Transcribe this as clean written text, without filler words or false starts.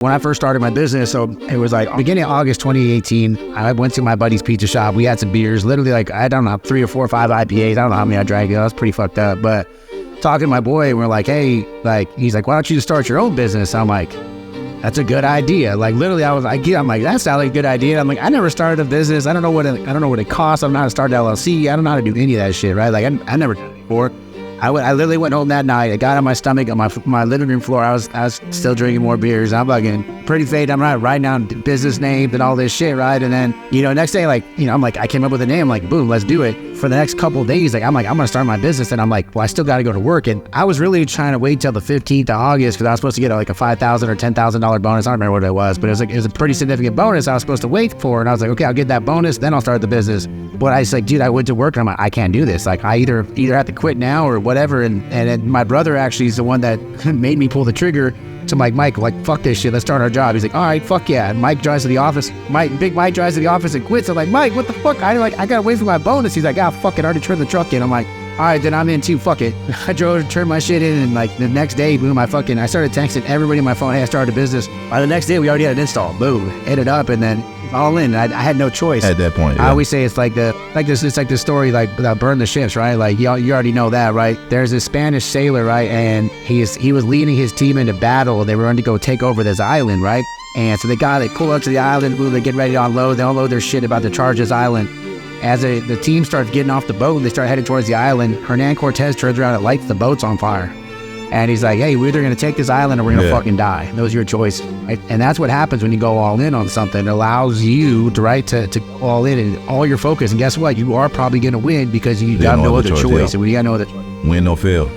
When I first started my business, so it was like beginning of August 2018, I went to my buddy's pizza shop. We had some beers, literally like, I don't know, 3 or 4 or 5 IPAs. I don't know how many I drank. I was pretty fucked up. But talking to my boy, we're like, hey, like, he's like, why don't you just start your own business? I'm like, that's a good idea. Like literally I'm like, that sounds like a good idea. I'm like, I never started a business. I don't know what it costs. I don't know how to start an LLC. I don't know how to do any of that shit, right? Like I never did it before. I literally went home that night. I got on my stomach on my living room floor. I was still drinking more beers. I'm fucking pretty faded. I'm writing down business names and all this shit, right? And then, next day, like, I'm like, I came up with a name. I'm like, boom, let's do it. For the next couple of days, I'm going to start my business. And I'm like, well, I still got to go to work. And I was really trying to wait till the 15th of August because I was supposed to get like a $5,000 or $10,000 bonus. I don't remember what it was, but it was a pretty significant bonus I was supposed to wait for. And I was like, okay, I'll get that bonus, then I'll start the business. But I was like, dude, I went to work and I'm like, I can't do this. Like, I either have to quit now or whatever. And my brother actually is the one that made me pull the trigger to Mike, like, fuck this shit, let's start our job. He's like, all right, fuck yeah. And Mike drives to the office. Big Mike drives to the office and quits. I'm like, Mike, what the fuck? I gotta wait for my bonus. He's like, fuck it, I already turned the truck in. I'm like, all right, then I'm in too, fuck it. I drove to turn my shit in, and like the next day, boom, I started texting everybody on my phone, hey, I started a business. By the next day, we already had an install. Boom, ended up, and then all in. I had no choice at that point. Yeah. I always say it's like the story like about burn the ships, right? Like you already know that, right? There's a Spanish sailor, right? And he was leading his team into battle. They were going to go take over this island, right? And so they pull up to the island, boom, they get ready to unload. They unload their shit about to charge this island. As the team starts getting off the boat and they start heading towards the island, Hernan Cortez turns around and lights the boats on fire. And he's like, hey, we're either going to take this island or we're going to fucking die. Those are your choices, right? And that's what happens when you go all in on something. It allows you to go all in and all your focus. And guess what? You are probably going to win because you got no other choice. And when you got no other choice. Win or fail.